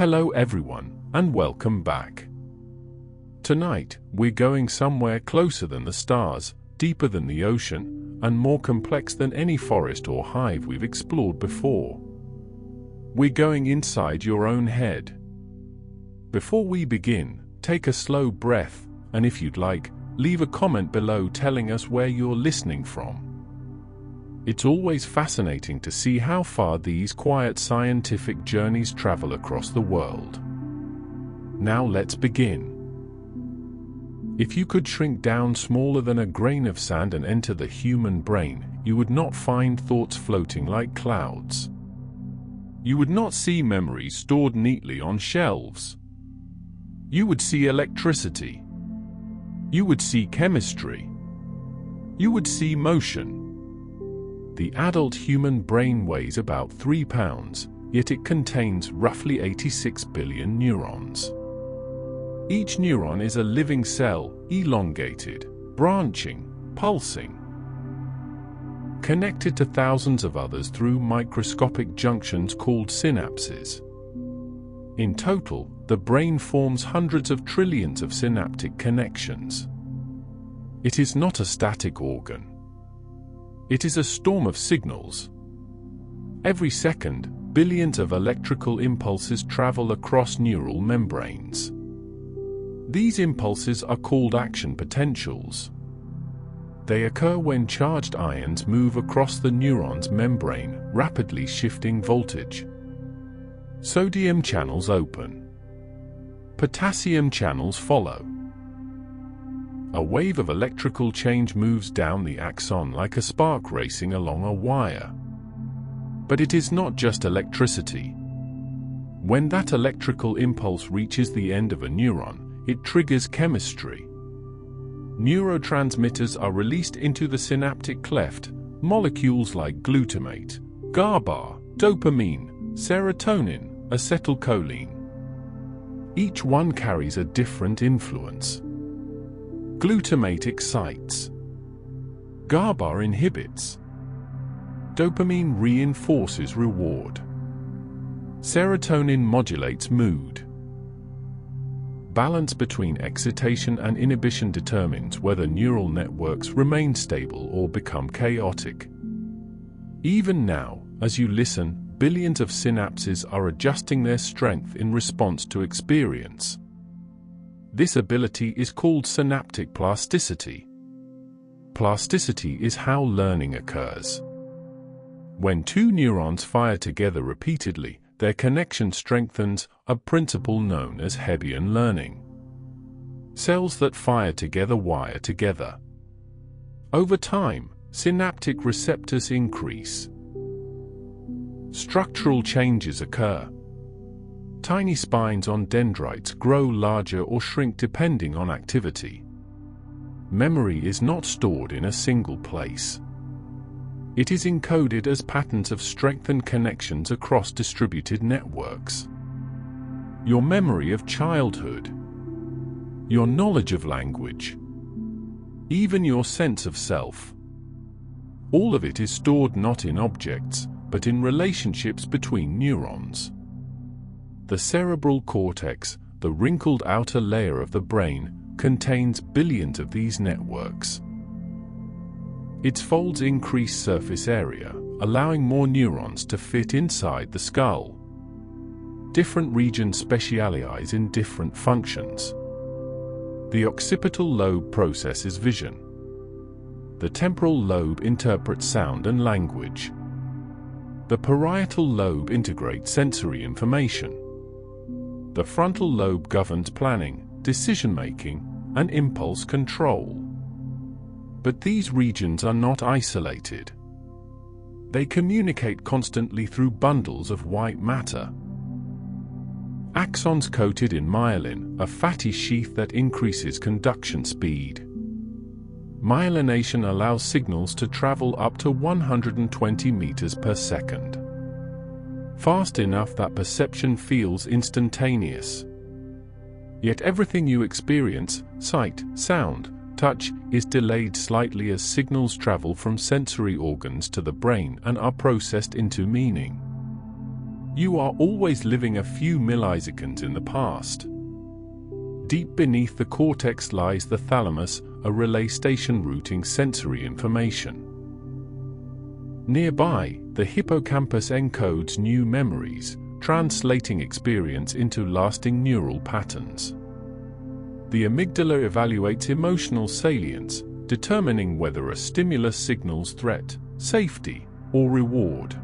Hello everyone, and welcome back. Tonight, we're going somewhere closer than the stars, deeper than the ocean, and more complex than any forest or hive we've explored before. We're going inside your own head. Before we begin, take a slow breath, and if you'd like, leave a comment below telling us where you're listening from. It's always fascinating to see how far these quiet scientific journeys travel across the world. Now let's begin. If you could shrink down smaller than a grain of sand and enter the human brain, you would not find thoughts floating like clouds. You would not see memories stored neatly on shelves. You would see electricity. You would see chemistry. You would see motion. The adult human brain weighs about 3 pounds, yet it contains roughly 86 billion neurons. Each neuron is a living cell, elongated, branching, pulsing, connected to thousands of others through microscopic junctions called synapses. In total, the brain forms hundreds of trillions of synaptic connections. It is not a static organ. It is a storm of signals. Every second, billions of electrical impulses travel across neural membranes. These impulses are called action potentials. They occur when charged ions move across the neuron's membrane, rapidly shifting voltage. Sodium channels open. Potassium channels follow. A wave of electrical change moves down the axon like a spark racing along a wire. But it is not just electricity. When that electrical impulse reaches the end of a neuron, it triggers chemistry. Neurotransmitters are released into the synaptic cleft, molecules like glutamate, GABA, dopamine, serotonin, acetylcholine. Each one carries a different influence. Glutamate excites. GABA inhibits. Dopamine reinforces reward. Serotonin modulates mood. Balance between excitation and inhibition determines whether neural networks remain stable or become chaotic. Even now, as you listen, billions of synapses are adjusting their strength in response to experience. This ability is called synaptic plasticity. Plasticity is how learning occurs. When two neurons fire together repeatedly, their connection strengthens, a principle known as Hebbian learning. Cells that fire together wire together. Over time, synaptic receptors increase. Structural changes occur. Tiny spines on dendrites grow larger or shrink depending on activity. Memory is not stored in a single place. It is encoded as patterns of strengthened connections across distributed networks. Your memory of childhood, your knowledge of language, even your sense of self. All of it is stored not in objects, but in relationships between neurons. The cerebral cortex, the wrinkled outer layer of the brain, contains billions of these networks. Its folds increase surface area, allowing more neurons to fit inside the skull. Different regions specialize in different functions. The occipital lobe processes vision. The temporal lobe interprets sound and language. The parietal lobe integrates sensory information. The frontal lobe governs planning, decision-making, and impulse control. But these regions are not isolated. They communicate constantly through bundles of white matter. Axons coated in myelin, a fatty sheath that increases conduction speed. Myelination allows signals to travel up to 120 meters per second. Fast enough that perception feels instantaneous. Yet everything you experience, sight, sound, touch, is delayed slightly as signals travel from sensory organs to the brain and are processed into meaning. You are always living a few milliseconds in the past. Deep beneath the cortex lies the thalamus, a relay station routing sensory information. Nearby, the hippocampus encodes new memories, translating experience into lasting neural patterns. The amygdala evaluates emotional salience, determining whether a stimulus signals threat, safety, or reward.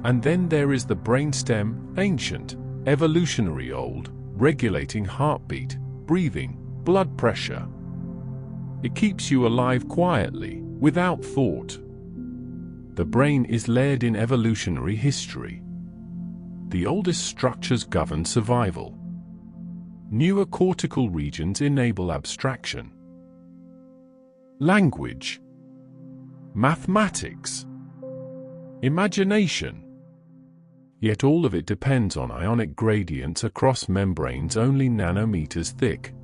And then there is the brainstem, ancient, evolutionary old, regulating heartbeat, breathing, blood pressure. It keeps you alive quietly, without thought. The brain is layered in evolutionary history. The oldest structures govern survival. Newer cortical regions enable abstraction. Language, mathematics, imagination. Yet all of it depends on ionic gradients across membranes only nanometers thick.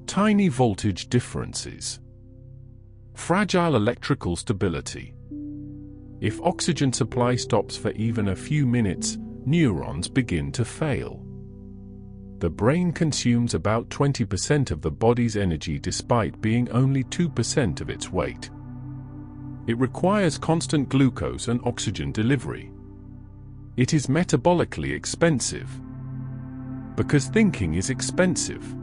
Tiny voltage differences. Fragile electrical stability. If oxygen supply stops for even a few minutes, neurons begin to fail. The brain consumes about 20% of the body's energy despite being only 2% of its weight. It requires constant glucose and oxygen delivery. It is metabolically expensive. Because thinking is expensive.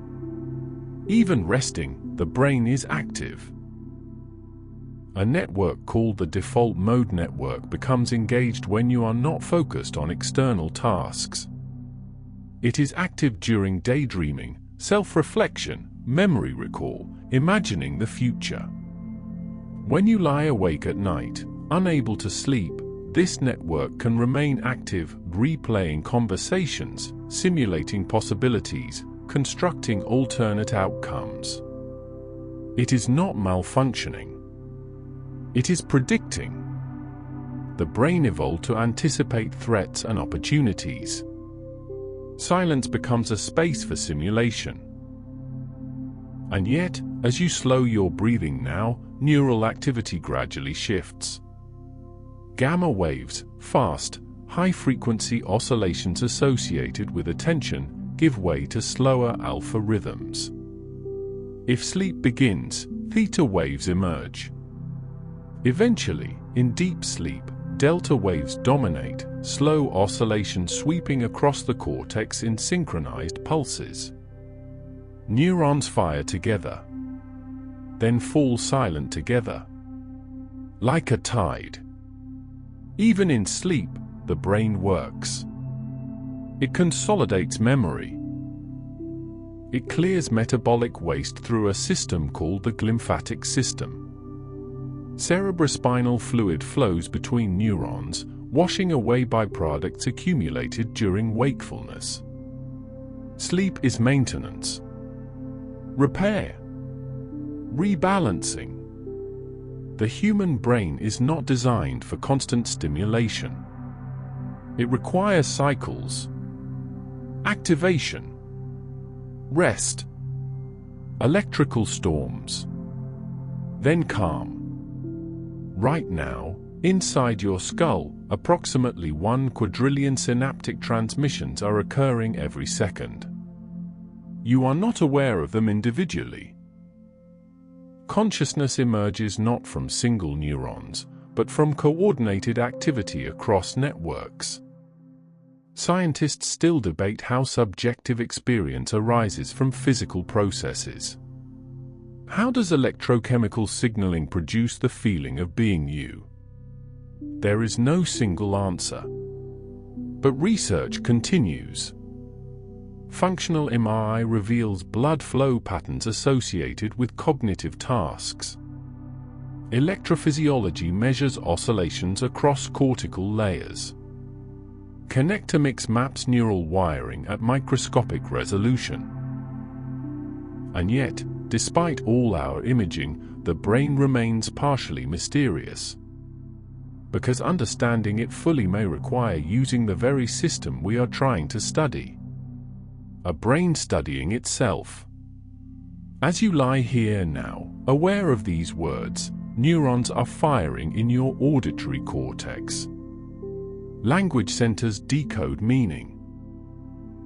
Even resting, the brain is active. A network called the default mode network becomes engaged when you are not focused on external tasks. It is active during daydreaming, self-reflection, memory recall, imagining the future. When you lie awake at night, unable to sleep, this network can remain active, replaying conversations, simulating possibilities, constructing alternate outcomes. It is not malfunctioning. It is predicting. The brain evolved to anticipate threats and opportunities. Silence becomes a space for simulation. And yet, as you slow your breathing now, neural activity gradually shifts. Gamma waves, fast, high-frequency oscillations associated with attention, give way to slower alpha rhythms. If sleep begins, theta waves emerge. Eventually, in deep sleep, delta waves dominate, slow oscillations sweeping across the cortex in synchronized pulses. Neurons fire together, then fall silent together. Like a tide. Even in sleep, the brain works. It consolidates memory. It clears metabolic waste through a system called the glymphatic system. Cerebrospinal fluid flows between neurons, washing away byproducts accumulated during wakefulness. Sleep is maintenance, repair, rebalancing. The human brain is not designed for constant stimulation. It requires cycles, activation, rest, electrical storms, then calm. Right now, inside your skull, approximately 1 quadrillion synaptic transmissions are occurring every second. You are not aware of them individually. Consciousness emerges not from single neurons, but from coordinated activity across networks. Scientists still debate how subjective experience arises from physical processes. How does electrochemical signaling produce the feeling of being you? There is no single answer. But research continues. Functional MRI reveals blood flow patterns associated with cognitive tasks. Electrophysiology measures oscillations across cortical layers. Connectomics maps neural wiring at microscopic resolution. And yet, despite all our imaging, the brain remains partially mysterious. Because understanding it fully may require using the very system we are trying to study. A brain studying itself. As you lie here now, aware of these words, neurons are firing in your auditory cortex. Language centers decode meaning.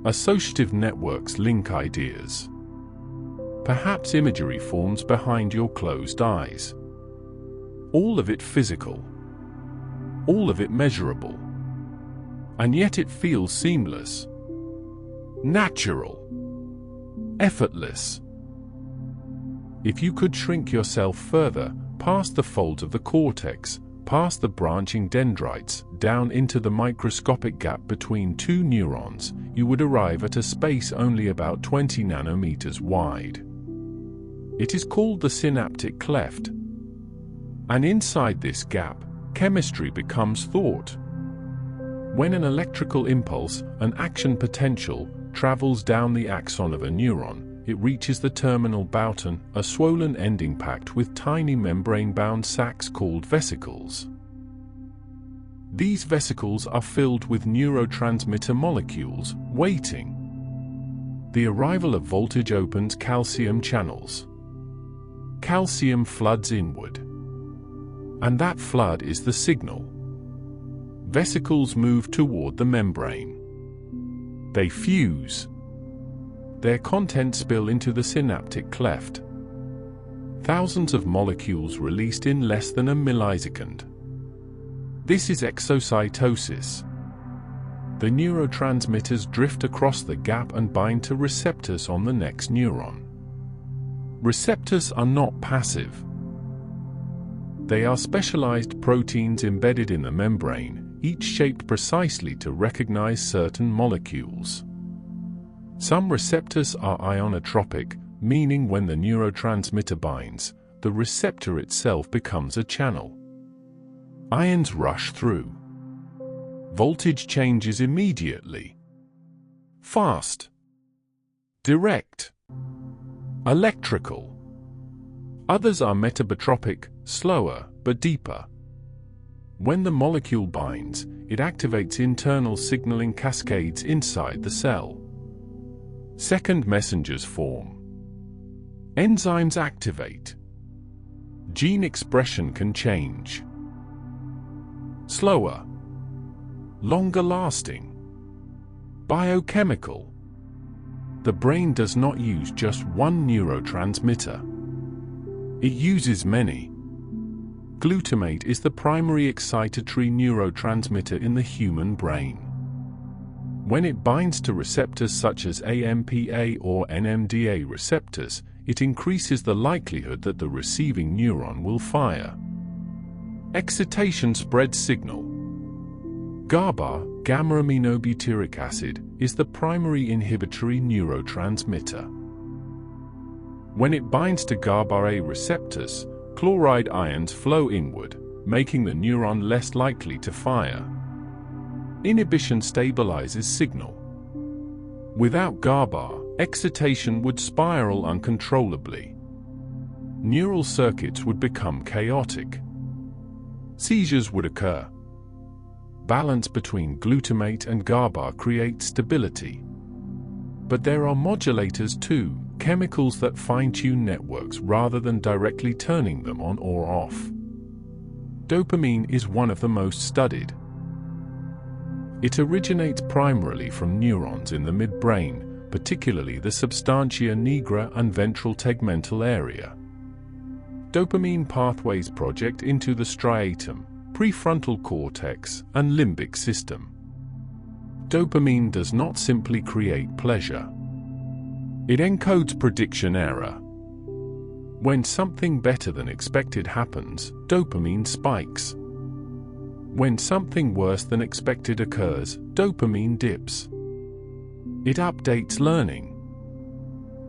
Associative networks link ideas. Perhaps imagery forms behind your closed eyes. All of it physical. All of it measurable. And yet it feels seamless. Natural. Effortless. If you could shrink yourself further, past the folds of the cortex, past the branching dendrites, down into the microscopic gap between two neurons, you would arrive at a space only about 20 nanometers wide. It is called the synaptic cleft. And inside this gap, chemistry becomes thought. When an electrical impulse, an action potential, travels down the axon of a neuron, it reaches the terminal bouton, a swollen ending packed with tiny membrane-bound sacs called vesicles. These vesicles are filled with neurotransmitter molecules, waiting. The arrival of voltage opens calcium channels. Calcium floods inward. And that flood is the signal. Vesicles move toward the membrane. They fuse. Their contents spill into the synaptic cleft. Thousands of molecules released in less than a millisecond. This is exocytosis. The neurotransmitters drift across the gap and bind to receptors on the next neuron. Receptors are not passive. They are specialized proteins embedded in the membrane, each shaped precisely to recognize certain molecules. Some receptors are ionotropic, meaning when the neurotransmitter binds, the receptor itself becomes a channel. Ions rush through. Voltage changes immediately. Fast. Direct. Electrical. Others are metabotropic, slower, but deeper. When the molecule binds, it activates internal signaling cascades inside the cell. Second messengers form. Enzymes activate. Gene expression can change. Slower. Longer lasting. Biochemical. The brain does not use just one neurotransmitter. It uses many. Glutamate is the primary excitatory neurotransmitter in the human brain. When it binds to receptors such as AMPA or NMDA receptors, it increases the likelihood that the receiving neuron will fire. Excitation spreads signal. GABA, gamma-aminobutyric acid, is the primary inhibitory neurotransmitter. When it binds to GABA-A receptors, chloride ions flow inward, making the neuron less likely to fire. Inhibition stabilizes signal. Without GABA, excitation would spiral uncontrollably. Neural circuits would become chaotic. Seizures would occur. Balance between glutamate and GABA creates stability. But there are modulators too, chemicals that fine-tune networks rather than directly turning them on or off. Dopamine is one of the most studied. It originates primarily from neurons in the midbrain, particularly the substantia nigra and ventral tegmental area. Dopamine pathways project into the striatum, prefrontal cortex, and limbic system. Dopamine does not simply create pleasure. It encodes prediction error. When something better than expected happens, dopamine spikes. When something worse than expected occurs, dopamine dips. It updates learning.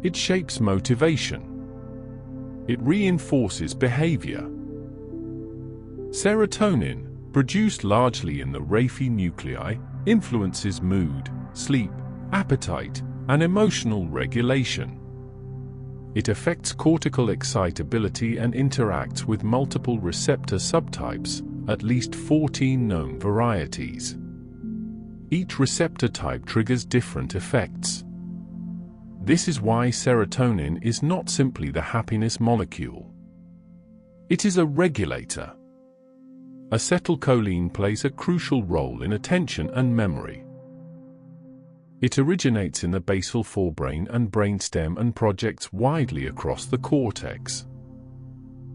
It shapes motivation. It reinforces behavior. Serotonin, produced largely in the raphe nuclei, influences mood, sleep, appetite, and emotional regulation. It affects cortical excitability and interacts with multiple receptor subtypes, at least 14 known varieties. Each receptor type triggers different effects. This is why serotonin is not simply the happiness molecule. It is a regulator. acetylcholine plays a crucial role in attention and memory. It originates in the basal forebrain and brainstem and projects widely across the cortex.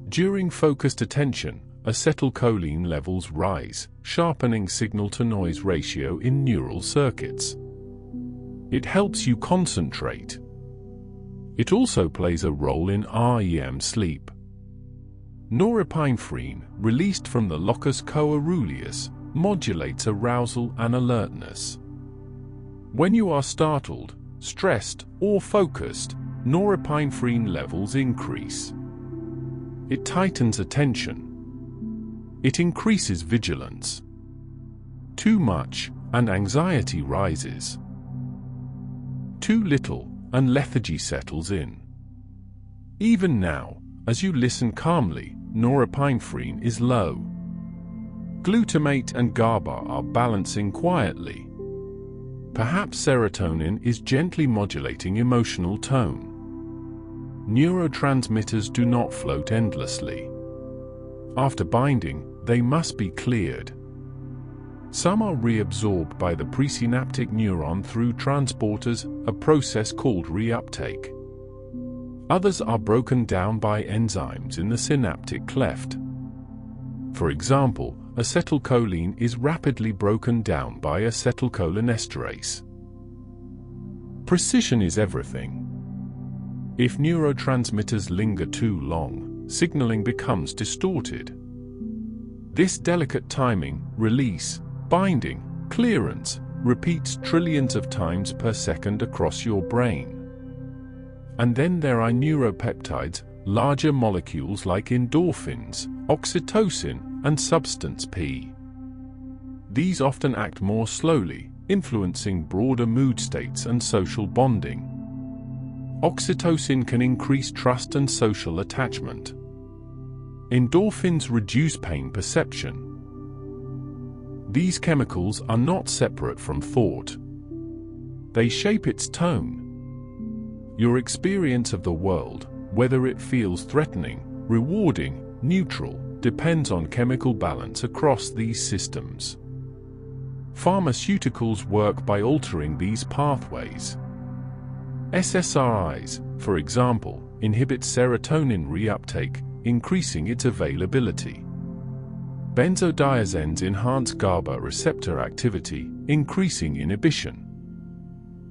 During focused attention, acetylcholine levels rise, sharpening signal-to-noise ratio in neural circuits. It helps you concentrate. It also plays a role in REM sleep. Norepinephrine, released from the locus coeruleus, modulates arousal and alertness. When you are startled, stressed, or focused, norepinephrine levels increase. It tightens attention. It increases vigilance. Too much, and anxiety rises. Too little, and lethargy settles in. Even now, as you listen calmly, norepinephrine is low. Glutamate and GABA are balancing quietly. Perhaps serotonin is gently modulating emotional tone. Neurotransmitters do not float endlessly. After binding, they must be cleared. Some are reabsorbed by the presynaptic neuron through transporters, a process called reuptake. Others are broken down by enzymes in the synaptic cleft. For example, acetylcholine is rapidly broken down by acetylcholinesterase. Precision is everything. If neurotransmitters linger too long, signaling becomes distorted. This delicate timing, release, binding, clearance, repeats trillions of times per second across your brain. And then there are neuropeptides, larger molecules like endorphins, oxytocin, and substance P. These often act more slowly, influencing broader mood states and social bonding. Oxytocin can increase trust and social attachment. Endorphins reduce pain perception. These chemicals are not separate from thought. They shape its tone. Your experience of the world, whether it feels threatening, rewarding, neutral, depends on chemical balance across these systems. Pharmaceuticals work by altering these pathways. SSRIs, for example, inhibit serotonin reuptake, increasing its availability. Benzodiazepines enhance GABA receptor activity, increasing inhibition.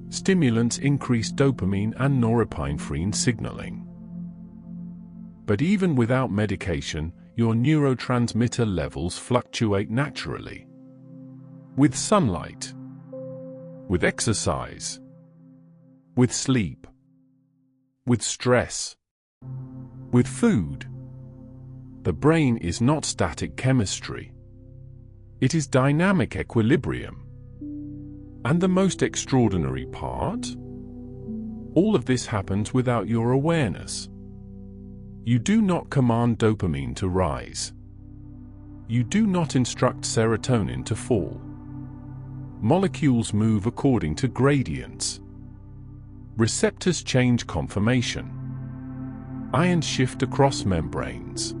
Stimulants increase dopamine and norepinephrine signaling. But even without medication, your neurotransmitter levels fluctuate naturally. With sunlight, with exercise, with sleep, with stress, with food. The brain is not static chemistry. It is dynamic equilibrium. And the most extraordinary part? All of this happens without your awareness. You do not command dopamine to rise. You do not instruct serotonin to fall. Molecules move according to gradients. Receptors change conformation. Ions shift across membranes.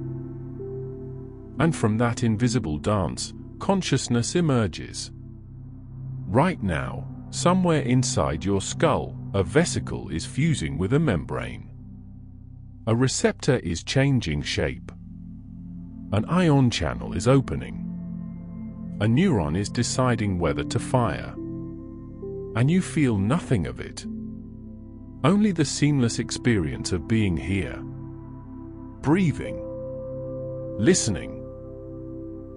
And from that invisible dance, consciousness emerges. Right now, somewhere inside your skull, a vesicle is fusing with a membrane. A receptor is changing shape. An ion channel is opening. A neuron is deciding whether to fire. And you feel nothing of it. Only the seamless experience of being here. Breathing. Listening.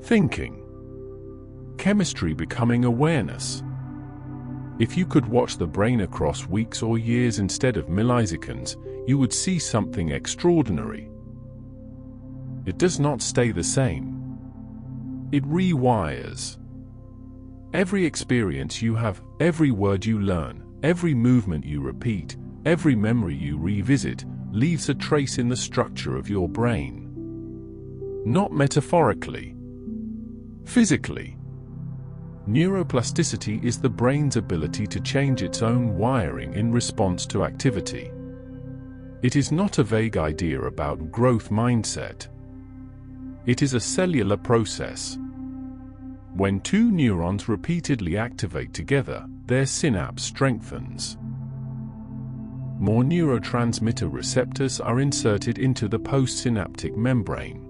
Thinking. Chemistry becoming awareness. If you could watch the brain across weeks or years instead of milliseconds, you would see something extraordinary. It does not stay the same. It rewires. Every experience you have, every word you learn, every movement you repeat, every memory you revisit, leaves a trace in the structure of your brain. Not metaphorically. Physically. Neuroplasticity is the brain's ability to change its own wiring in response to activity. It is not a vague idea about growth mindset. It is a cellular process. When two neurons repeatedly activate together, their synapse strengthens. More neurotransmitter receptors are inserted into the postsynaptic membrane.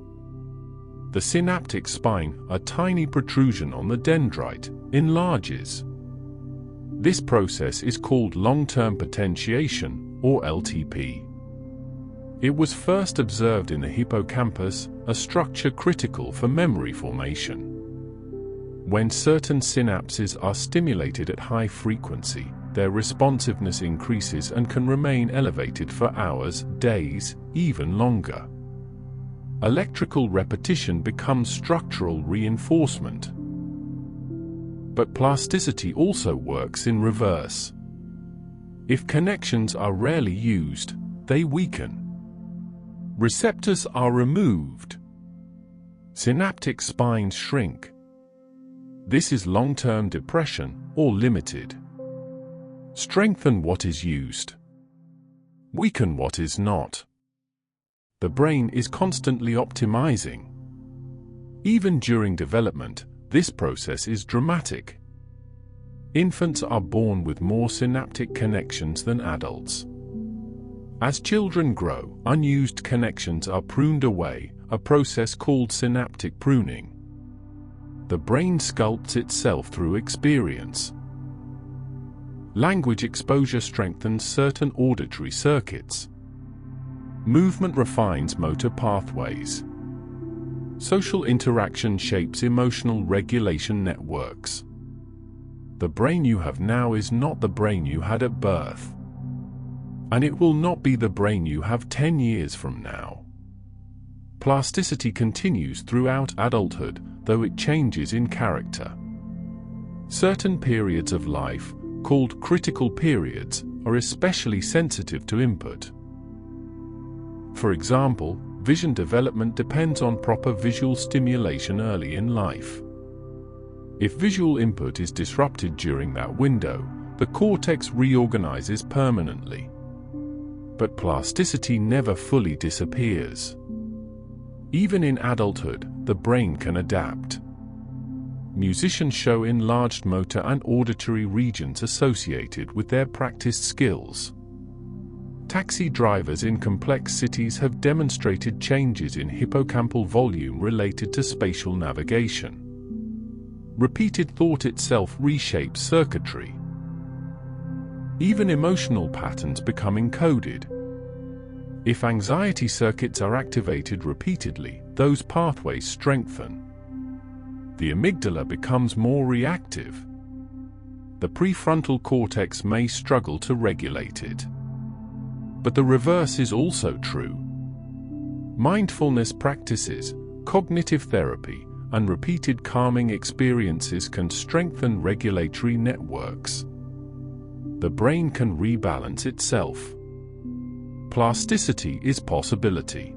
The synaptic spine, a tiny protrusion on the dendrite, enlarges. This process is called long-term potentiation, or LTP. It was first observed in the hippocampus, a structure critical for memory formation. When certain synapses are stimulated at high frequency, their responsiveness increases and can remain elevated for hours, days, even longer. Electrical repetition becomes structural reinforcement. But plasticity also works in reverse. If connections are rarely used, they weaken. Receptors are removed. Synaptic spines shrink. This is long-term depression, or limited. Strengthen what is used. Weaken what is not. The brain is constantly optimizing. Even during development, this process is dramatic. Infants are born with more synaptic connections than adults. As children grow, unused connections are pruned away, a process called synaptic pruning. The brain sculpts itself through experience. Language exposure strengthens certain auditory circuits. Movement refines motor pathways. Social interaction shapes emotional regulation networks. The brain you have now is not the brain you had at birth. And it will not be the brain you have 10 years from now. Plasticity continues throughout adulthood, though it changes in character. Certain periods of life, called critical periods, are especially sensitive to input. For example, vision development depends on proper visual stimulation early in life. If visual input is disrupted during that window, the cortex reorganizes permanently. But plasticity never fully disappears. Even in adulthood, the brain can adapt. Musicians show enlarged motor and auditory regions associated with their practiced skills. Taxi drivers in complex cities have demonstrated changes in hippocampal volume related to spatial navigation. Repeated thought itself reshapes circuitry. Even emotional patterns become encoded. If anxiety circuits are activated repeatedly, those pathways strengthen. The amygdala becomes more reactive. The prefrontal cortex may struggle to regulate it. But the reverse is also true. Mindfulness practices, cognitive therapy, and repeated calming experiences can strengthen regulatory networks. The brain can rebalance itself. Plasticity is possibility.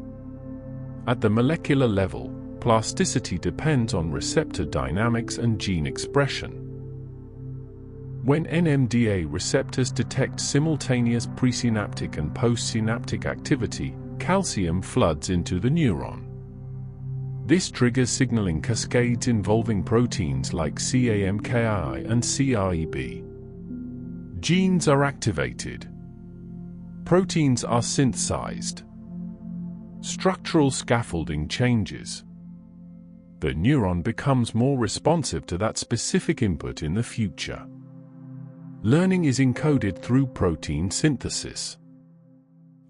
At the molecular level, plasticity depends on receptor dynamics and gene expression. When NMDA receptors detect simultaneous presynaptic and postsynaptic activity, calcium floods into the neuron. This triggers signaling cascades involving proteins like CAMKI and CREB. Genes are activated. Proteins are synthesized. Structural scaffolding changes. The neuron becomes more responsive to that specific input in the future. Learning is encoded through protein synthesis.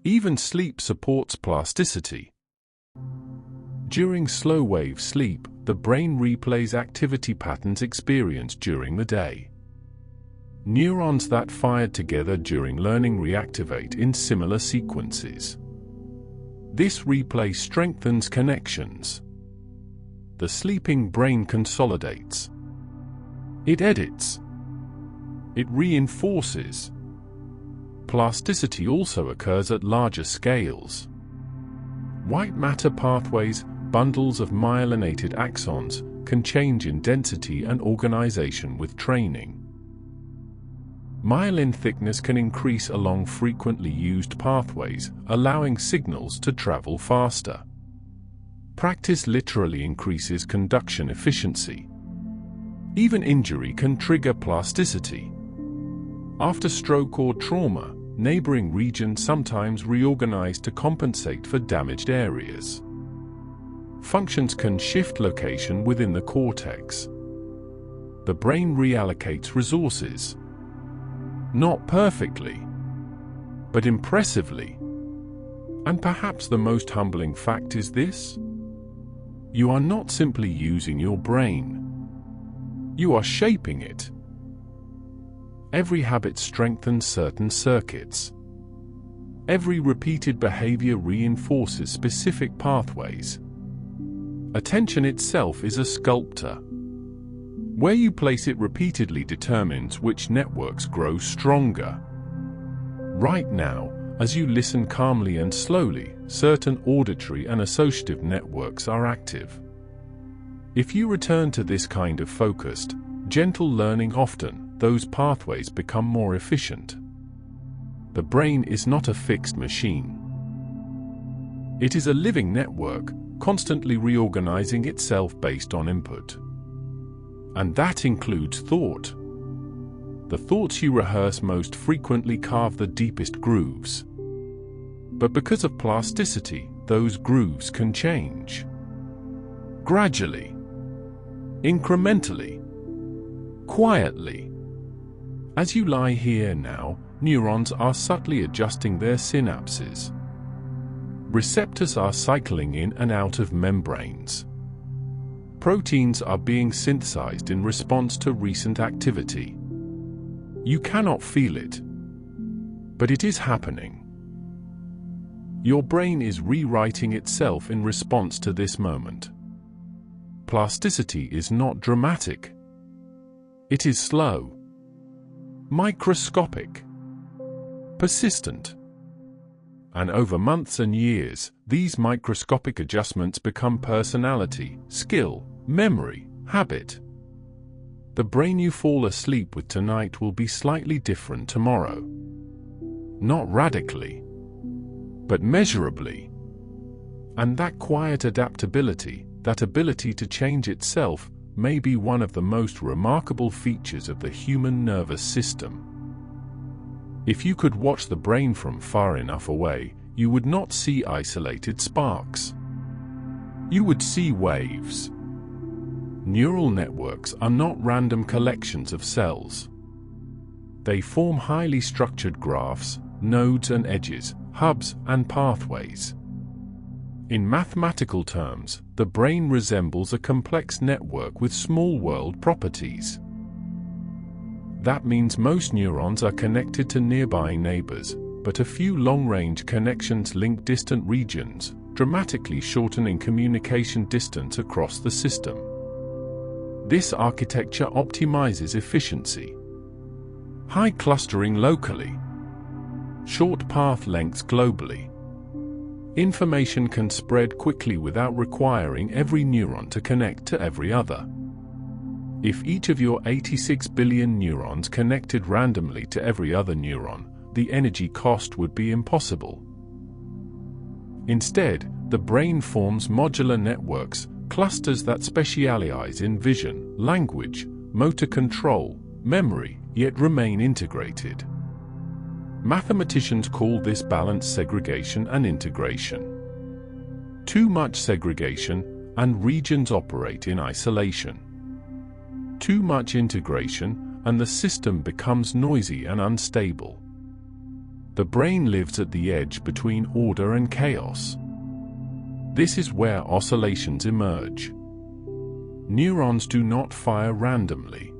Even sleep supports plasticity. During slow-wave sleep, the brain replays activity patterns experienced during the day. Neurons that fired together during learning reactivate in similar sequences. This replay strengthens connections. The sleeping brain consolidates. It edits. It reinforces. Plasticity also occurs at larger scales. White matter pathways, bundles of myelinated axons, can change in density and organization with training. Myelin thickness can increase along frequently used pathways, allowing signals to travel faster. Practice literally increases conduction efficiency. Even injury can trigger plasticity. After stroke or trauma, neighboring regions sometimes reorganize to compensate for damaged areas. Functions can shift location within the cortex. The brain reallocates resources. Not perfectly, but impressively. And perhaps the most humbling fact is this: you are not simply using your brain. You are shaping it. Every habit strengthens certain circuits. Every repeated behavior reinforces specific pathways. Attention itself is a sculptor. Where you place it repeatedly determines which networks grow stronger. Right now, as you listen calmly and slowly, certain auditory and associative networks are active. If you return to this kind of focused, gentle learning often, those pathways become more efficient. The brain is not a fixed machine. It is a living network, constantly reorganizing itself based on input. And that includes thought. The thoughts you rehearse most frequently carve the deepest grooves. But because of plasticity, those grooves can change. Gradually. Incrementally. Quietly. As you lie here now, neurons are subtly adjusting their synapses. Receptors are cycling in and out of membranes. Proteins are being synthesized in response to recent activity. You cannot feel it, but it is happening. Your brain is rewriting itself in response to this moment. Plasticity is not dramatic. It is slow, microscopic, persistent. And over months and years, these microscopic adjustments become personality, skill, memory, habit. The brain you fall asleep with tonight will be slightly different tomorrow. Not radically, but measurably. And that quiet adaptability, that ability to change itself, may be one of the most remarkable features of the human nervous system. If you could watch the brain from far enough away, you would not see isolated sparks. You would see waves. Neural networks are not random collections of cells. They form highly structured graphs, nodes and edges, hubs and pathways. In mathematical terms, the brain resembles a complex network with small world properties. That means most neurons are connected to nearby neighbors, but a few long-range connections link distant regions, dramatically shortening communication distance across the system. This architecture optimizes efficiency. High clustering locally. Short path lengths globally. Information can spread quickly without requiring every neuron to connect to every other. If each of your 86 billion neurons connected randomly to every other neuron, the energy cost would be impossible. Instead, the brain forms modular networks, clusters that specialize in vision, language, motor control, memory, yet remain integrated. Mathematicians call this balance segregation and integration. Too much segregation, and regions operate in isolation. Too much integration, and the system becomes noisy and unstable. The brain lives at the edge between order and chaos. This is where oscillations emerge. Neurons do not fire randomly.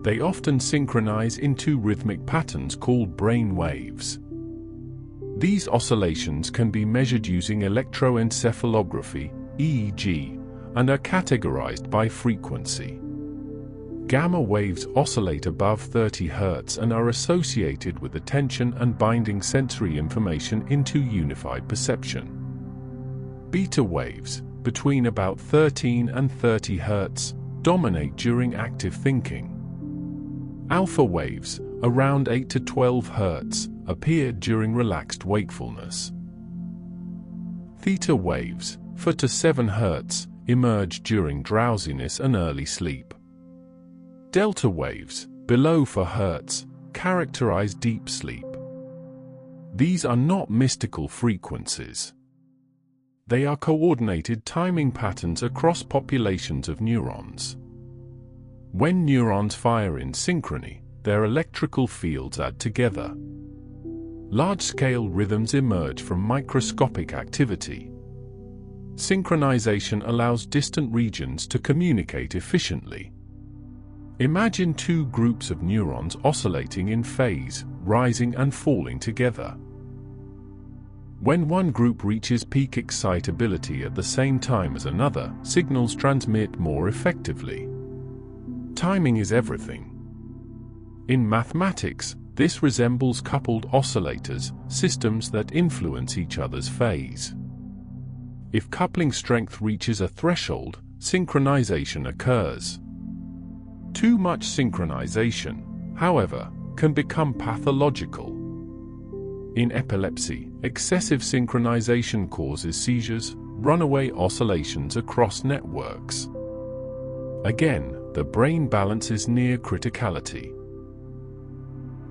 They often synchronize into rhythmic patterns called brain waves. These oscillations can be measured using electroencephalography, EEG, and are categorized by frequency. Gamma waves oscillate above 30 Hz and are associated with attention and binding sensory information into unified perception. Beta waves, between about 13 and 30 Hz, dominate during active thinking. Alpha waves, around 8 to 12 Hz, appear during relaxed wakefulness. Theta waves, 4 to 7 Hz, emerge during drowsiness and early sleep. Delta waves, below 4 Hz, characterize deep sleep. These are not mystical frequencies. They are coordinated timing patterns across populations of neurons. When neurons fire in synchrony, their electrical fields add together. Large-scale rhythms emerge from microscopic activity. Synchronization allows distant regions to communicate efficiently. Imagine two groups of neurons oscillating in phase, rising and falling together. When one group reaches peak excitability at the same time as another, signals transmit more effectively. Timing is everything. In mathematics, this resembles coupled oscillators, systems that influence each other's phase. If coupling strength reaches a threshold, synchronization occurs. Too much synchronization, however, can become pathological. In epilepsy, excessive synchronization causes seizures, runaway oscillations across networks. Again, the brain balance is near criticality.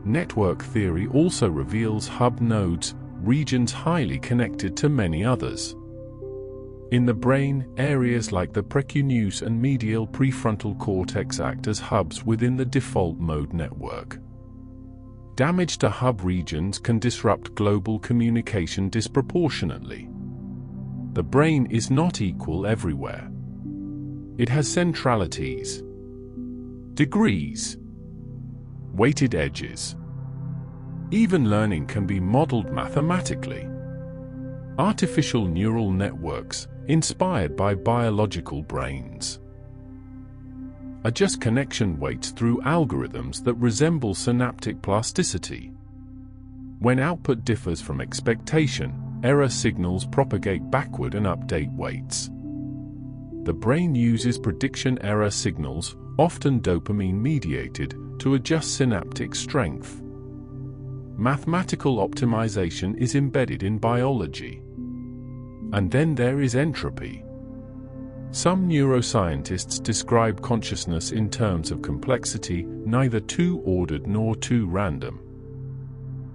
Network theory also reveals hub nodes, regions highly connected to many others. In the brain, areas like the precuneus and medial prefrontal cortex act as hubs within the default mode network. Damage to hub regions can disrupt global communication disproportionately. The brain is not equal everywhere. It has centralities, degrees, weighted edges. Even learning can be modeled mathematically. Artificial neural networks, inspired by biological brains, adjust connection weights through algorithms that resemble synaptic plasticity. When output differs from expectation, error signals propagate backward and update weights. The brain uses prediction error signals, often dopamine-mediated, to adjust synaptic strength. Mathematical optimization is embedded in biology. And then there is entropy. Some neuroscientists describe consciousness in terms of complexity, neither too ordered nor too random.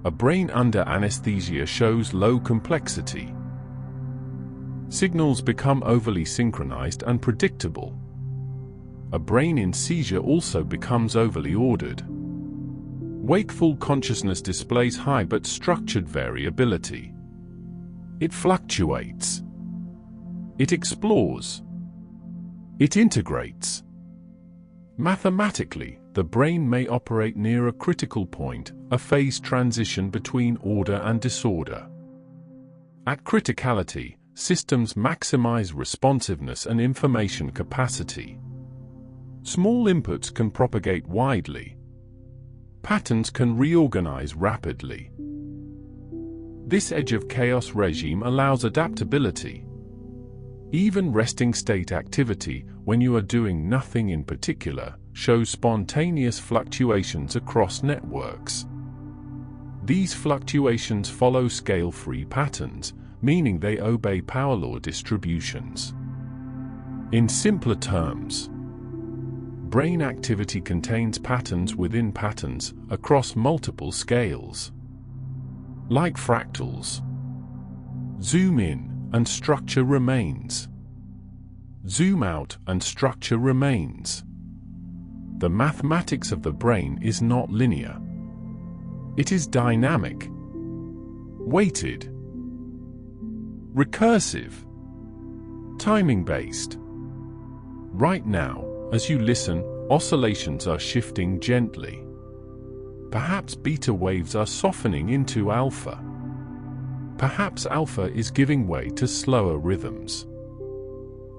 A brain under anesthesia shows low complexity. Signals become overly synchronized and predictable. A brain in seizure also becomes overly ordered. Wakeful consciousness displays high but structured variability. It fluctuates. It explores. It integrates. Mathematically, the brain may operate near a critical point, a phase transition between order and disorder. At criticality, systems maximize responsiveness and information capacity. Small inputs can propagate widely. Patterns can reorganize rapidly. This edge of chaos regime allows adaptability. Even resting state activity, when you are doing nothing in particular, shows spontaneous fluctuations across networks. These fluctuations follow scale-free patterns, meaning they obey power law distributions. In simpler terms, brain activity contains patterns within patterns across multiple scales. Like fractals. Zoom in and structure remains. Zoom out and structure remains. The mathematics of the brain is not linear. It is dynamic, weighted, recursive, timing-based. Right now, as you listen, oscillations are shifting gently. Perhaps beta waves are softening into alpha. Perhaps alpha is giving way to slower rhythms.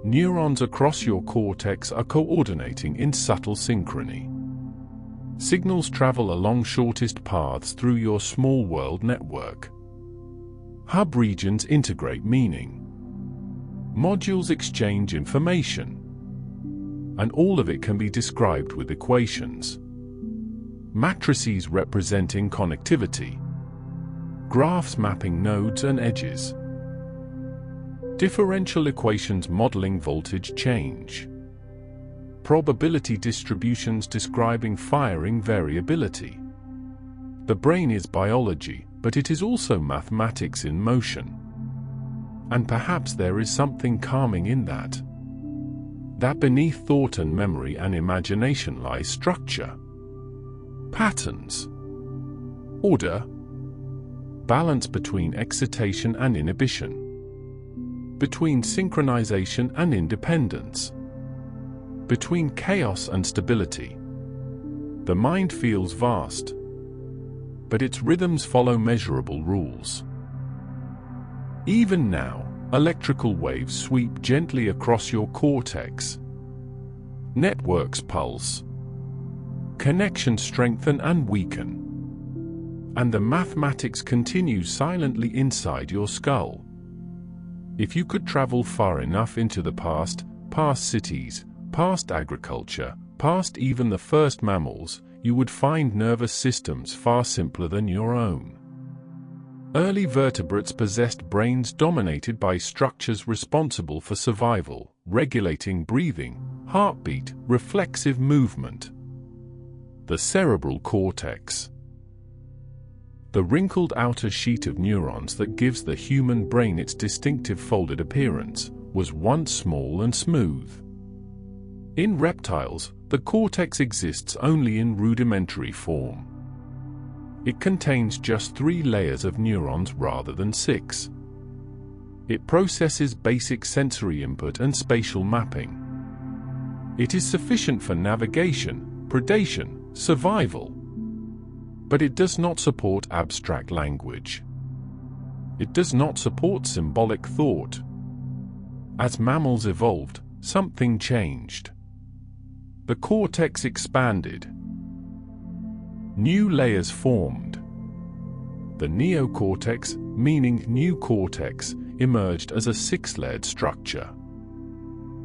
Neurons across your cortex are coordinating in subtle synchrony. Signals travel along shortest paths through your small world network. Hub regions integrate meaning. Modules exchange information. And all of it can be described with equations. Matrices representing connectivity. Graphs mapping nodes and edges. Differential equations modeling voltage change. Probability distributions describing firing variability. The brain is biology, but it is also mathematics in motion. And perhaps there is something calming in that. That beneath thought and memory and imagination lies structure, patterns, order, balance between excitation and inhibition, between synchronization and independence, between chaos and stability. The mind feels vast, but its rhythms follow measurable rules. Even now, electrical waves sweep gently across your cortex. Networks pulse. Connections strengthen and weaken. And the mathematics continues silently inside your skull. If you could travel far enough into the past cities, past agriculture, past even the first mammals, you would find nervous systems far simpler than your own. Early vertebrates possessed brains dominated by structures responsible for survival, regulating breathing, heartbeat, reflexive movement. The cerebral cortex. The wrinkled outer sheet of neurons that gives the human brain its distinctive folded appearance, was once small and smooth. In reptiles, the cortex exists only in rudimentary form. It contains just 3 layers of neurons rather than 6. It processes basic sensory input and spatial mapping. It is sufficient for navigation, predation, survival. But it does not support abstract language. It does not support symbolic thought. As mammals evolved, something changed. The cortex expanded. New layers formed. The neocortex, meaning new cortex, emerged as a 6-layered structure.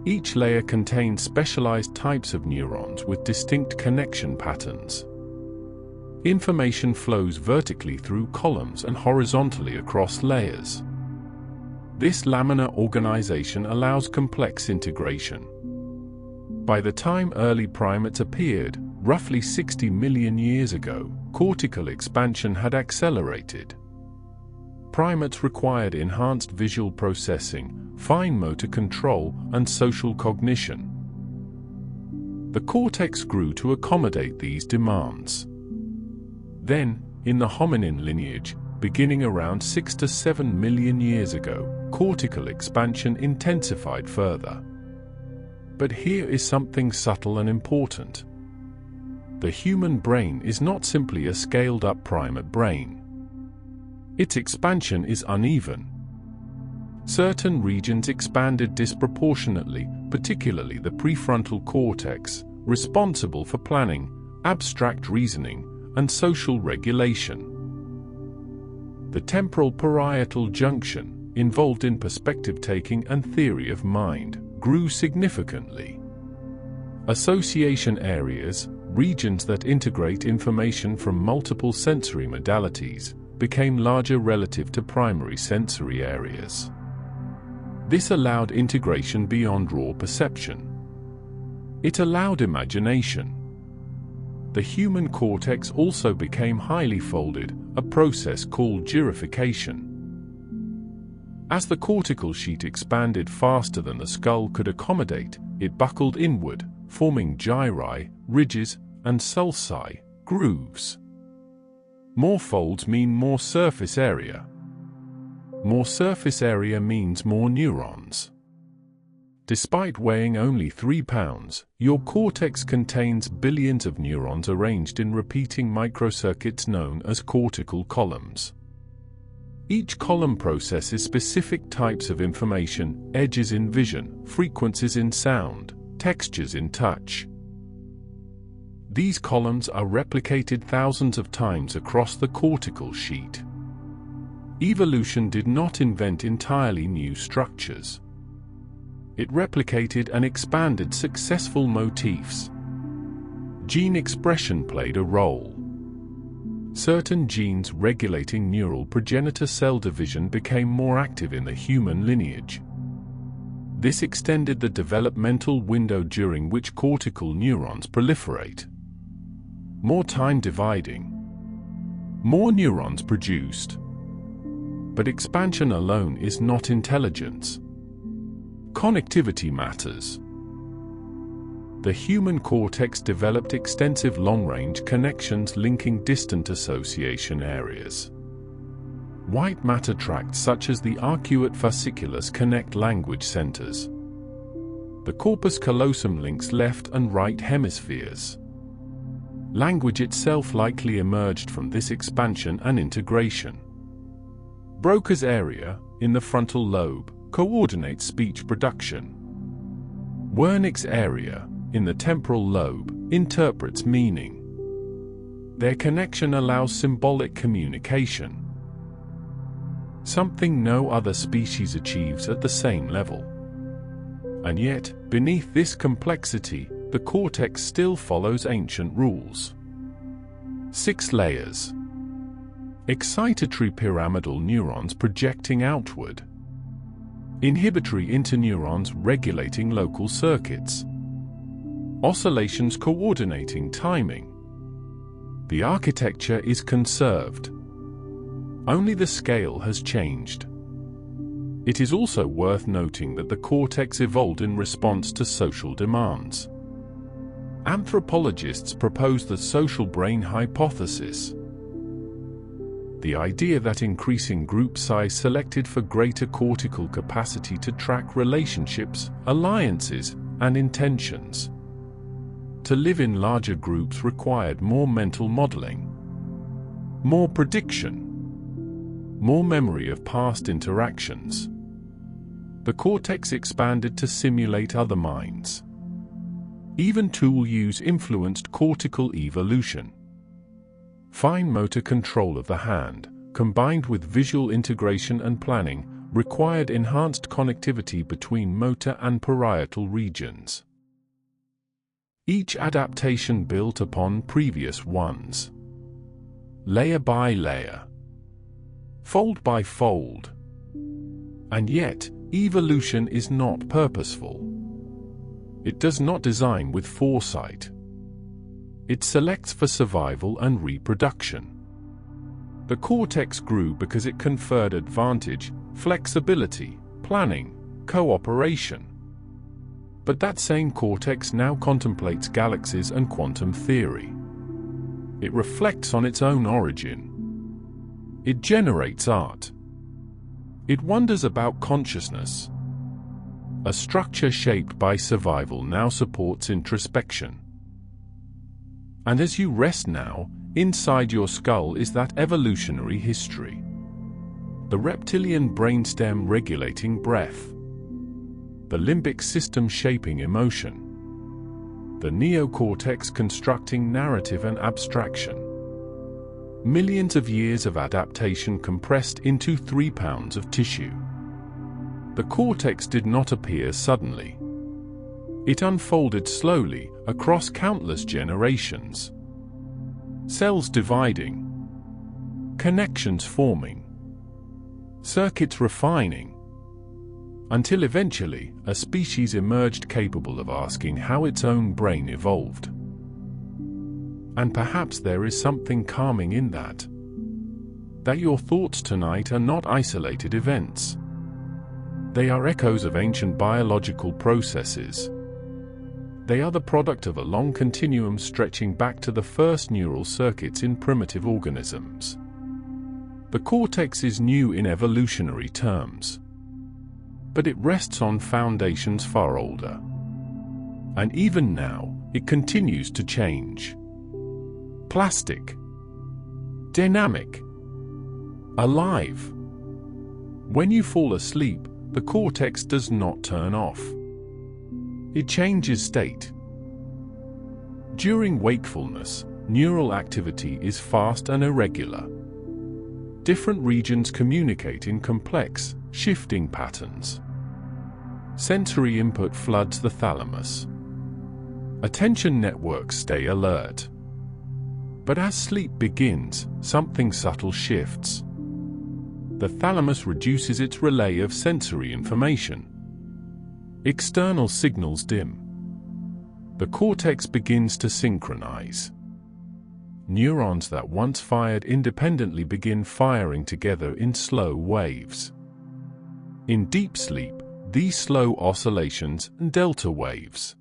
Each layer contains specialized types of neurons with distinct connection patterns. Information flows vertically through columns and horizontally across layers. This laminar organization allows complex integration. By the time early primates appeared, roughly 60 million years ago, cortical expansion had accelerated. Primates required enhanced visual processing, fine motor control, and social cognition. The cortex grew to accommodate these demands. Then, in the hominin lineage, beginning around 6 to 7 million years ago, cortical expansion intensified further. But here is something subtle and important. The human brain is not simply a scaled-up primate brain. Its expansion is uneven. Certain regions expanded disproportionately, particularly the prefrontal cortex, responsible for planning, abstract reasoning, and social regulation. The temporal parietal junction, involved in perspective-taking and theory of mind, grew significantly. Association areas, regions that integrate information from multiple sensory modalities, became larger relative to primary sensory areas. This allowed integration beyond raw perception. It allowed imagination. The human cortex also became highly folded, a process called gyrification. As the cortical sheet expanded faster than the skull could accommodate, it buckled inward, forming gyri, ridges, and sulci, grooves. More folds mean more surface area. More surface area means more neurons. Despite weighing only 3 pounds, your cortex contains billions of neurons arranged in repeating microcircuits known as cortical columns. Each column processes specific types of information, edges in vision, frequencies in sound, textures in touch. These columns are replicated thousands of times across the cortical sheet. Evolution did not invent entirely new structures. It replicated and expanded successful motifs. Gene expression played a role. Certain genes regulating neural progenitor cell division became more active in the human lineage. This extended the developmental window during which cortical neurons proliferate. More time dividing. More neurons produced. But expansion alone is not intelligence. Connectivity matters. The human cortex developed extensive long-range connections linking distant association areas. White matter tracts such as the arcuate fasciculus connect language centers. The corpus callosum links left and right hemispheres. Language itself likely emerged from this expansion and integration. Broca's area, in the frontal lobe, coordinates speech production. Wernicke's area, in the temporal lobe, interprets meaning. Their connection allows symbolic communication, something no other species achieves at the same level. And yet, beneath this complexity, the cortex still follows ancient rules. 6 layers. Excitatory pyramidal neurons projecting outward. Inhibitory interneurons regulating local circuits. Oscillations coordinating timing. The architecture is conserved. Only the scale has changed. It is also worth noting that the cortex evolved in response to social demands. Anthropologists propose the social brain hypothesis. The idea that increasing group size selected for greater cortical capacity to track relationships, alliances, and intentions. To live in larger groups required more mental modeling, more prediction, more memory of past interactions. The cortex expanded to simulate other minds. Even tool use influenced cortical evolution. Fine motor control of the hand, combined with visual integration and planning, required enhanced connectivity between motor and parietal regions. Each adaptation built upon previous ones. Layer by layer. Fold by fold. And yet, evolution is not purposeful. It does not design with foresight. It selects for survival and reproduction. The cortex grew because it conferred advantage, flexibility, planning, cooperation. But that same cortex now contemplates galaxies and quantum theory. It reflects on its own origin. It generates art. It wonders about consciousness. A structure shaped by survival now supports introspection. And as you rest now, inside your skull is that evolutionary history. The reptilian brainstem regulating breath. The limbic system shaping emotion. The neocortex constructing narrative and abstraction. Millions of years of adaptation compressed into 3 pounds of tissue. The cortex did not appear suddenly. It unfolded slowly, across countless generations. Cells dividing. Connections forming. Circuits refining. Until eventually, a species emerged capable of asking how its own brain evolved. And perhaps there is something calming in that. That your thoughts tonight are not isolated events. They are echoes of ancient biological processes. They are the product of a long continuum stretching back to the first neural circuits in primitive organisms. The cortex is new in evolutionary terms. But it rests on foundations far older. And even now, it continues to change. Plastic. Dynamic. Alive. When you fall asleep, the cortex does not turn off. It changes state. During wakefulness, neural activity is fast and irregular. Different regions communicate in complex, shifting patterns. Sensory input floods the thalamus. Attention networks stay alert. But as sleep begins, something subtle shifts. The thalamus reduces its relay of sensory information. External signals dim. The cortex begins to synchronize. Neurons that once fired independently begin firing together in slow waves. In deep sleep, these slow oscillations and delta waves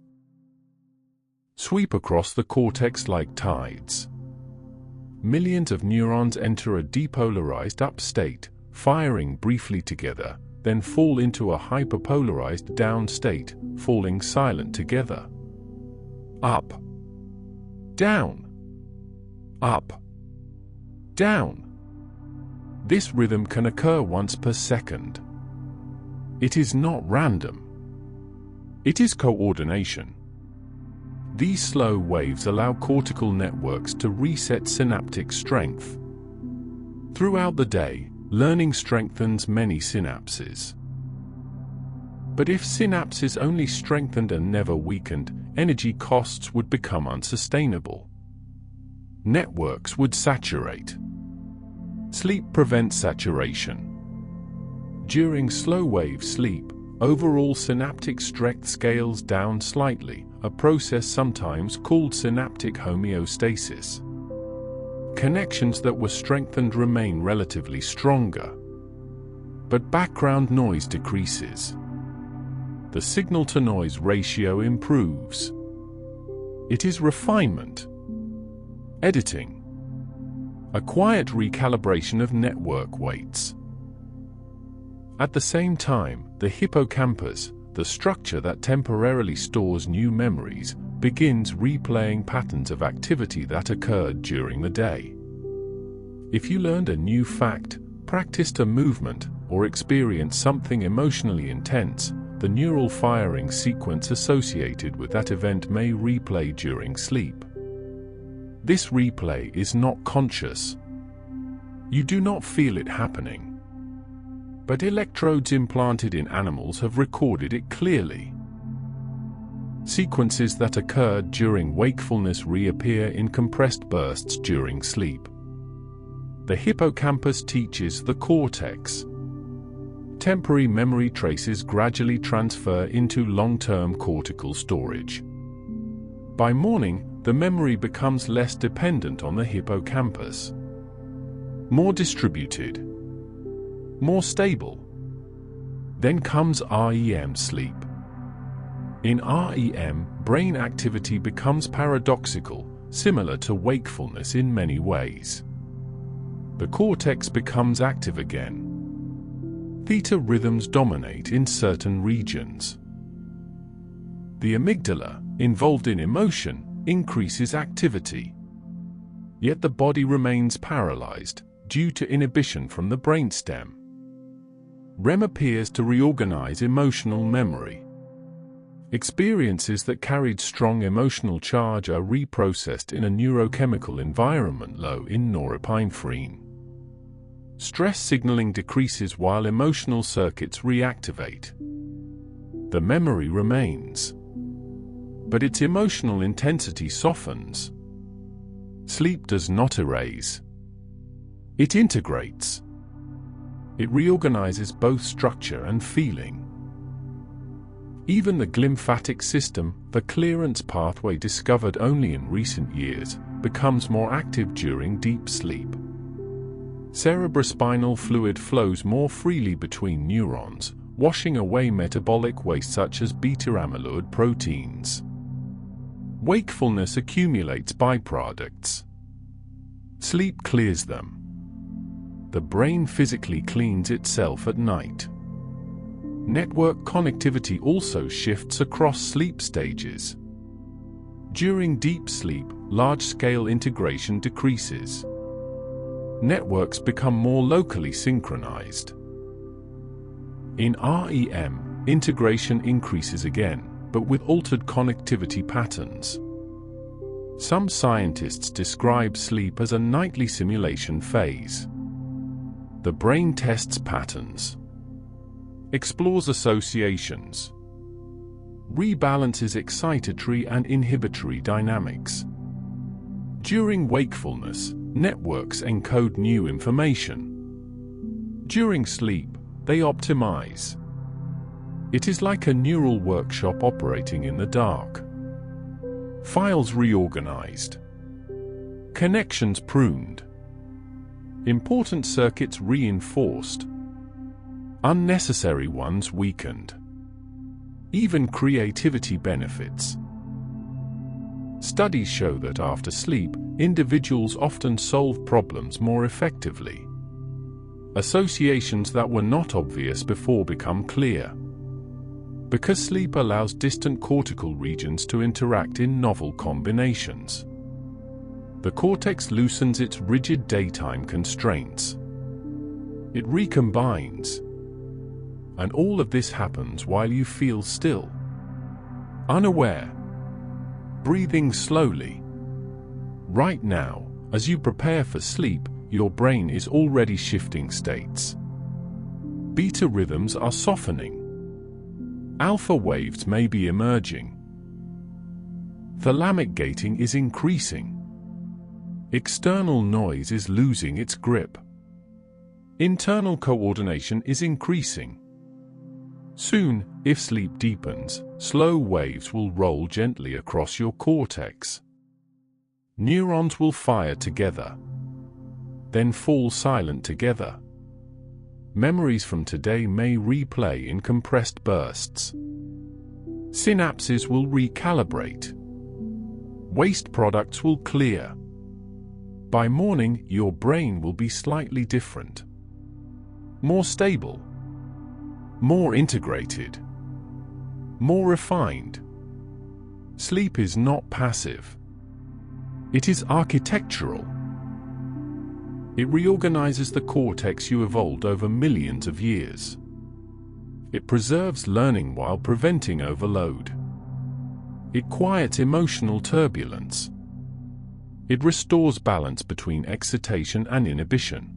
sweep across the cortex like tides. Millions of neurons enter a depolarized up state, firing briefly together, then fall into a hyperpolarized down state, falling silent together. Up, down, up, down. This rhythm can occur once per second. It is not random. It is coordination. These slow waves allow cortical networks to reset synaptic strength. Throughout the day, learning strengthens many synapses. But if synapses only strengthened and never weakened, energy costs would become unsustainable. Networks would saturate. Sleep prevents saturation. During slow-wave sleep, overall synaptic strength scales down slightly, a process sometimes called synaptic homeostasis. Connections that were strengthened remain relatively stronger, but background noise decreases. The signal-to-noise ratio improves. It is refinement, editing, a quiet recalibration of network weights. At the same time, the hippocampus, the structure that temporarily stores new memories, begins replaying patterns of activity that occurred during the day. If you learned a new fact, practiced a movement, or experienced something emotionally intense, the neural firing sequence associated with that event may replay during sleep. This replay is not conscious. You do not feel it happening. But electrodes implanted in animals have recorded it clearly. Sequences that occurred during wakefulness reappear in compressed bursts during sleep. The hippocampus teaches the cortex. Temporary memory traces gradually transfer into long-term cortical storage. By morning, the memory becomes less dependent on the hippocampus. More distributed. More stable. Then comes REM sleep. In REM, brain activity becomes paradoxical, similar to wakefulness in many ways. The cortex becomes active again. Theta rhythms dominate in certain regions. The amygdala, involved in emotion, increases activity. Yet the body remains paralyzed, due to inhibition from the brainstem. REM appears to reorganize emotional memory. Experiences that carried strong emotional charge are reprocessed in a neurochemical environment low in norepinephrine. Stress signaling decreases while emotional circuits reactivate. The memory remains, but its emotional intensity softens. Sleep does not erase. It integrates. It reorganizes both structure and feeling. Even the glymphatic system, the clearance pathway discovered only in recent years, becomes more active during deep sleep. Cerebrospinal fluid flows more freely between neurons, washing away metabolic waste such as beta-amyloid proteins. Wakefulness accumulates byproducts. Sleep clears them. The brain physically cleans itself at night. Network connectivity also shifts across sleep stages. During deep sleep, large-scale integration decreases. Networks become more locally synchronized. In REM, integration increases again, but with altered connectivity patterns. Some scientists describe sleep as a nightly simulation phase. The brain tests patterns, explores associations, rebalances excitatory and inhibitory dynamics. During wakefulness, networks encode new information. During sleep, they optimize. It is like a neural workshop operating in the dark. Files reorganized. Connections pruned. Important circuits reinforced. Unnecessary ones weakened. Even creativity benefits. Studies show that after sleep, individuals often solve problems more effectively. Associations that were not obvious before become clear. Because sleep allows distant cortical regions to interact in novel combinations. The cortex loosens its rigid daytime constraints. It recombines. And all of this happens while you feel still, unaware, breathing slowly. Right now, as you prepare for sleep, your brain is already shifting states. Beta rhythms are softening. Alpha waves may be emerging. Thalamic gating is increasing. External noise is losing its grip. Internal coordination is increasing. Soon, if sleep deepens, slow waves will roll gently across your cortex. Neurons will fire together, then fall silent together. Memories from today may replay in compressed bursts. Synapses will recalibrate. Waste products will clear. By morning, your brain will be slightly different. More stable. More integrated. More refined. Sleep is not passive. It is architectural. It reorganizes the cortex you evolved over millions of years. It preserves learning while preventing overload. It quiets emotional turbulence. It restores balance between excitation and inhibition.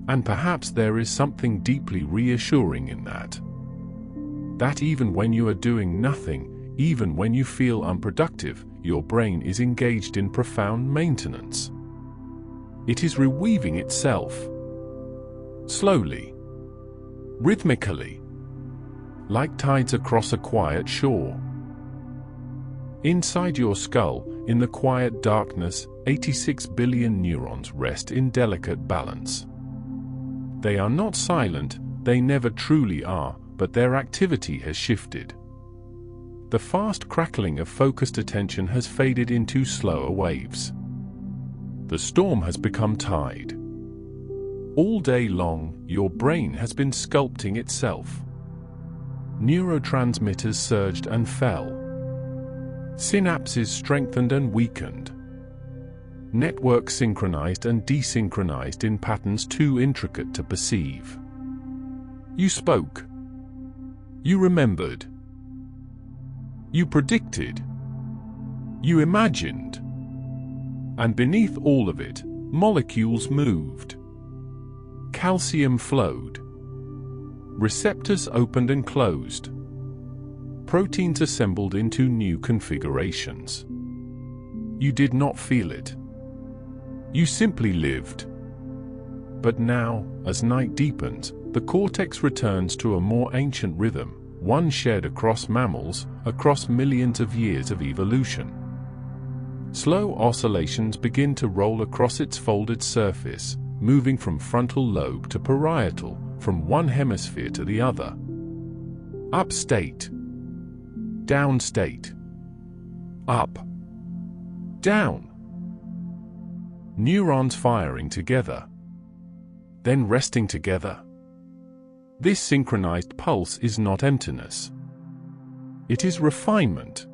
And perhaps there is something deeply reassuring in that. That even when you are doing nothing, even when you feel unproductive, your brain is engaged in profound maintenance. It is reweaving itself. Slowly. Rhythmically. Like tides across a quiet shore. Inside your skull, in the quiet darkness, 86 billion neurons rest in delicate balance. They are not silent, they never truly are, but their activity has shifted. The fast crackling of focused attention has faded into slower waves. The storm has become tide. All day long, your brain has been sculpting itself. Neurotransmitters surged and fell. Synapses strengthened and weakened. Networks synchronized and desynchronized in patterns too intricate to perceive. You spoke. You remembered. You predicted. You imagined. And beneath all of it, molecules moved. Calcium flowed. Receptors opened and closed. Proteins assembled into new configurations. You did not feel it. You simply lived. But now, as night deepens, the cortex returns to a more ancient rhythm, one shared across mammals, across millions of years of evolution. Slow oscillations begin to roll across its folded surface, moving from frontal lobe to parietal, from one hemisphere to the other. Up state. Down state. Up. Down. Neurons firing together. Then resting together. This synchronized pulse is not emptiness. It is refinement.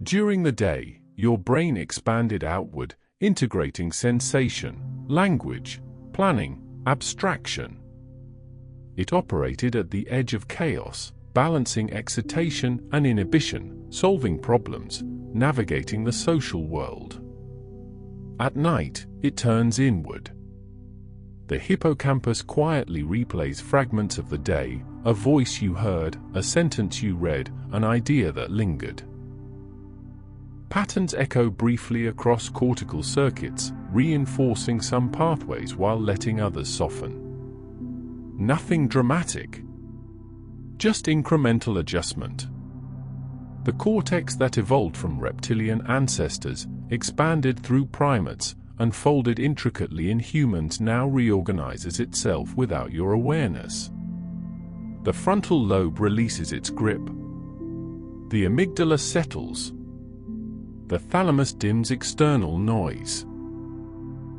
During the day, your brain expanded outward, integrating sensation, language, planning, abstraction. It operated at the edge of chaos, balancing excitation and inhibition, solving problems, navigating the social world. At night, it turns inward. The hippocampus quietly replays fragments of the day, a voice you heard, a sentence you read, an idea that lingered. Patterns echo briefly across cortical circuits, reinforcing some pathways while letting others soften. Nothing dramatic. Just incremental adjustment. The cortex that evolved from reptilian ancestors, expanded through primates, and folded intricately in humans now reorganizes itself without your awareness. The frontal lobe releases its grip. The amygdala settles. The thalamus dims external noise.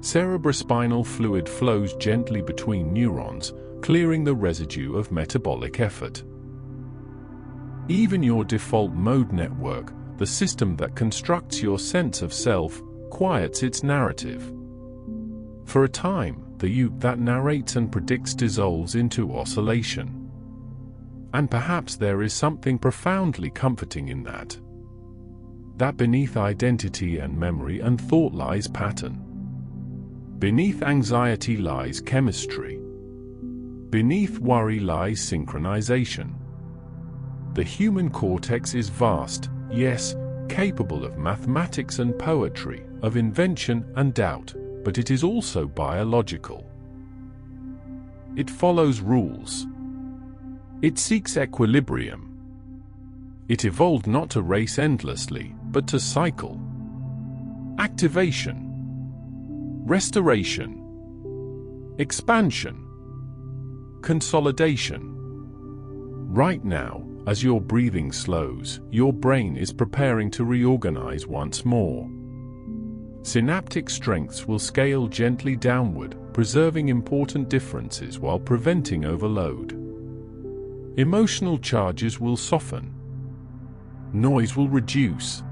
Cerebrospinal fluid flows gently between neurons, clearing the residue of metabolic effort. Even your default mode network, the system that constructs your sense of self, quiets its narrative. For a time, the you that narrates and predicts dissolves into oscillation. And perhaps there is something profoundly comforting in that. That beneath identity and memory and thought lies pattern. Beneath anxiety lies chemistry. Beneath worry lies synchronization. The human cortex is vast, yes, capable of mathematics and poetry, of invention and doubt, but it is also biological. It follows rules. It seeks equilibrium. It evolved not to race endlessly, but to cycle. Activation. Restoration. Expansion. Consolidation. Right now, as your breathing slows, your brain is preparing to reorganize once more. Synaptic strengths will scale gently downward, preserving important differences while preventing overload. Emotional charges will soften. Noise will reduce.